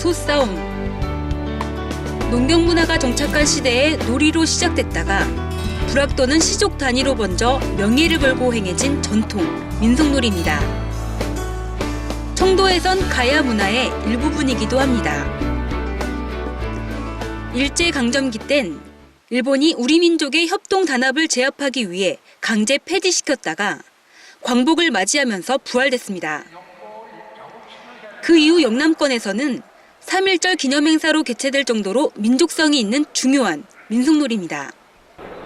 소싸움. 농경 문화가 정착한 시대에 놀이로 시작됐다가 부락 또는 시족 단위로 번져 명예를 걸고 행해진 전통 민속놀이입니다. 청도에선 가야 문화의 일부분이기도 합니다. 일제강점기 땐 일본이 우리 민족의 협동 단합을 제압하기 위해 강제 폐지시켰다가 광복을 맞이하면서 부활됐습니다. 그 이후 영남권에서는 3.1절 기념행사로 개최될 정도로 민족성이 있는 중요한 민속놀이입니다.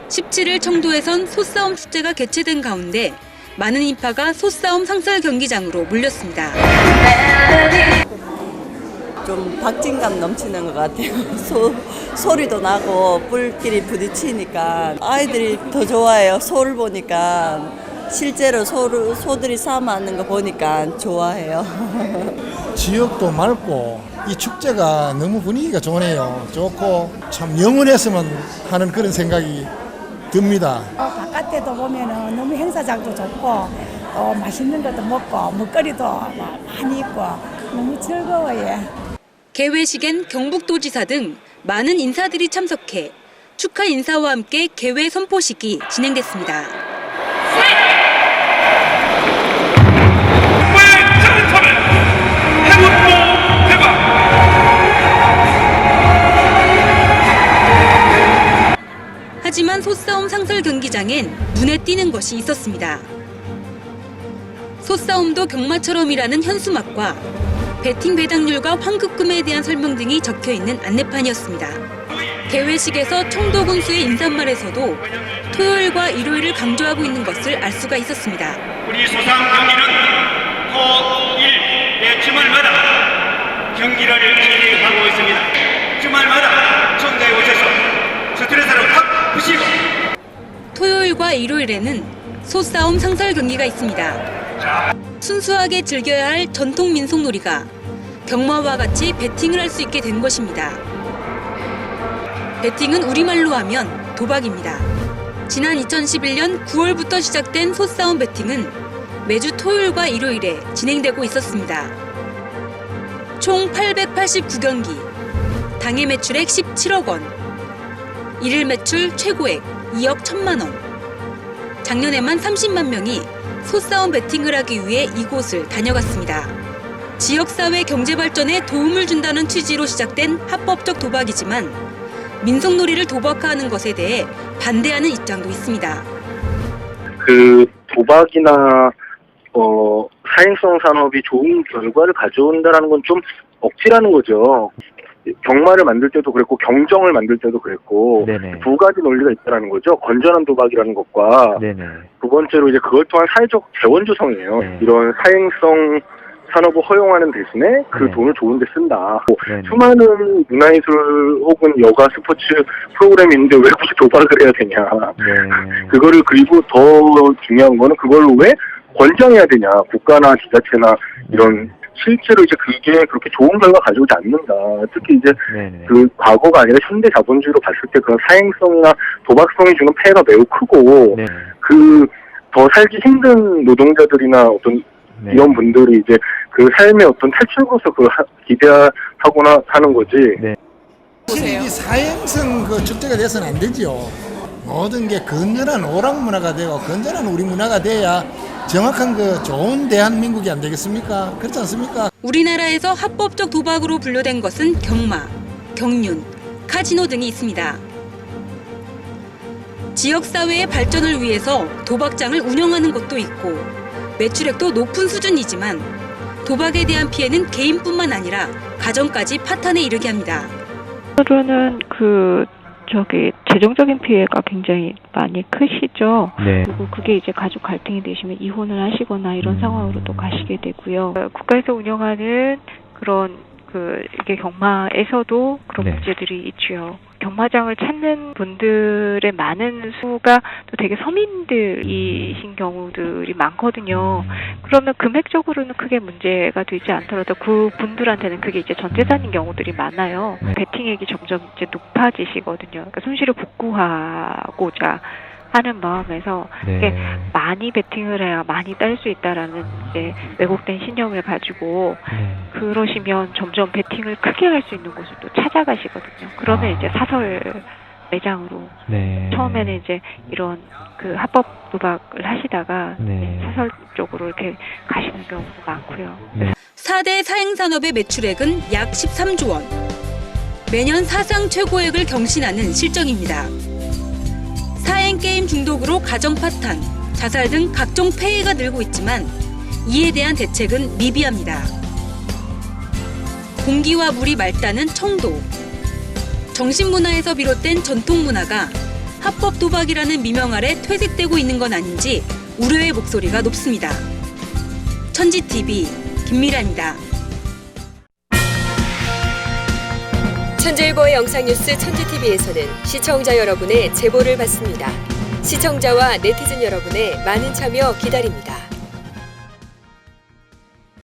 17일 청도에선 소싸움 축제가 개최된 가운데 많은 인파가 소싸움 상설 경기장으로 몰렸습니다. 좀 박진감 넘치는 것 같아요. 소리도 나고 뿔끼리 부딪히니까 아이들이 더 좋아해요. 소를 보니까 실제로 소들이 싸움하는 거 보니까 좋아해요. 지역도 맑고 이 축제가 너무 분위기가 좋네요. 좋고 참 영원했으면 하는 그런 생각이 듭니다. 바깥에도 보면은 너무 행사장도 좋고 또 맛있는 것도 먹고 먹거리도 많이 있고 너무 즐거워요. 개회식엔 경북도지사 등 많은 인사들이 참석해 축하 인사와 함께 개회 선포식이 진행됐습니다. 하지만 소싸움 상설 경기장엔 눈에 띄는 것이 있었습니다. 소싸움도 경마처럼이라는 현수막과 베팅 배당률과 환급금에 대한 설명 등이 적혀있는 안내판이었습니다. 개회식에서 청도군수의 인사말에서도 토요일과 일요일을 강조하고 있는 것을 알 수가 있었습니다. 우리 소싸움 경기는 토, 일, 주말마다 경기를 진행하고 있습니다. 주말마다 청도에 오셔서 스트레스를 확 푸시고 토요일과 일요일에는 소싸움 상설 경기가 있습니다. 순수하게 즐겨야 할 전통 민속놀이가 경마와 같이 베팅을 할 수 있게 된 것입니다. 베팅은 우리말로 하면 도박입니다. 지난 2011년 9월부터 시작된 소싸움 베팅은 매주 토요일과 일요일에 진행되고 있었습니다. 총 889경기, 당해 매출액 17억 원, 일일 매출 최고액 2억 1천만 원. 작년에만 30만 명이 소싸움 베팅을 하기 위해 이곳을 다녀갔습니다. 지역사회 경제발전에 도움을 준다는 취지로 시작된 합법적 도박이지만 민속놀이를 도박화하는 것에 대해 반대하는 입장도 있습니다. 그 도박이나 사행성 산업이 좋은 결과를 가져온다는 건 좀 억지라는 거죠. 경마를 만들 때도 그랬고 경정을 만들 때도 그랬고 네네. 두 가지 논리가 있다는 거죠. 건전한 도박이라는 것과 네네. 두 번째로 이제 그걸 통한 사회적 재원 조성이에요. 네. 이런 사행성 산업을 허용하는 대신에 그 네. 돈을 좋은 데 쓴다. 네네. 수많은 문화예술 혹은 여가 스포츠 프로그램이 있는데 왜 굳이 도박을 해야 되냐. 네. 그거를 그리고 더 중요한 거는 그걸 왜 권장해야 되냐. 국가나 지자체나 이런 실제로 이제 그게 그렇게 좋은 결과 가져오지 않는다. 특히 이제 네네. 그 과거가 아니라 현대 자본주의로 봤을 때 그런 사행성이나 도박성이 주는 폐해가 매우 크고 네. 그 더 살기 힘든 노동자들이나 어떤 네. 이런 분들이 이제 그 삶의 어떤 탈출구로서 그걸 기대하거나 하는 거지. 네. 이 사행성 그 축제가 돼서는 안 되지요. 모든 게 건전한 오락 문화가 되고 건전한 우리 문화가 돼야 정확한 그 좋은 대한민국이 안 되겠습니까? 그렇지 않습니까? 우리나라에서 합법적 도박으로 분류된 것은 경마, 경륜, 카지노 등이 있습니다. 지역사회의 발전을 위해서 도박장을 운영하는 곳도 있고 매출액도 높은 수준이지만 도박에 대한 피해는 개인뿐만 아니라 가정까지 파탄에 이르게 합니다. 는 재정적인 피해가 굉장히 많이 크시죠. 네. 그리고 그게 이제 가족 갈등이 되시면 이혼을 하시거나 이런 상황으로 또 가시게 되고요. 국가에서 운영하는 그런 이게 경마에서도 그런 네. 문제들이 있죠. 경마장을 찾는 분들의 많은 수가 또 되게 서민들이신 경우들이 많거든요. 그러면 금액적으로는 크게 문제가 되지 않더라도 그 분들한테는 그게 이제 전 재산인 경우들이 많아요. 네. 베팅액이 점점 이제 높아지시거든요. 그러니까 손실을 복구하고자 하는 마음에서 이게 많이 베팅을 해야 많이 딸 수 있다라는 이제 왜곡된 신념을 가지고 그러시면 점점 베팅을 크게 할 수 있는 곳을 또 찾아가시거든요. 그러면 이제 사설 매장으로 처음에는 이제 이런 그 합법 도박을 하시다가 사설 쪽으로 이렇게 가시는 경우도 많고요. 4대 사행산업의 매출액은 약 13조 원. 매년 사상 최고액을 경신하는 실적입니다. 사행게임 중독으로 가정 파탄, 자살 등 각종 폐해가 늘고 있지만 이에 대한 대책은 미비합니다. 공기와 물이 맑다는 청도. 정신문화에서 비롯된 전통문화가 합법 도박이라는 미명 아래 퇴색되고 있는 건 아닌지 우려의 목소리가 높습니다. 천지TV 김미라입니다. 천재일보의 영상뉴스 천지TV에서는 시청자 여러분의 제보를 받습니다. 시청자와 네티즌 여러분의 많은 참여 기다립니다.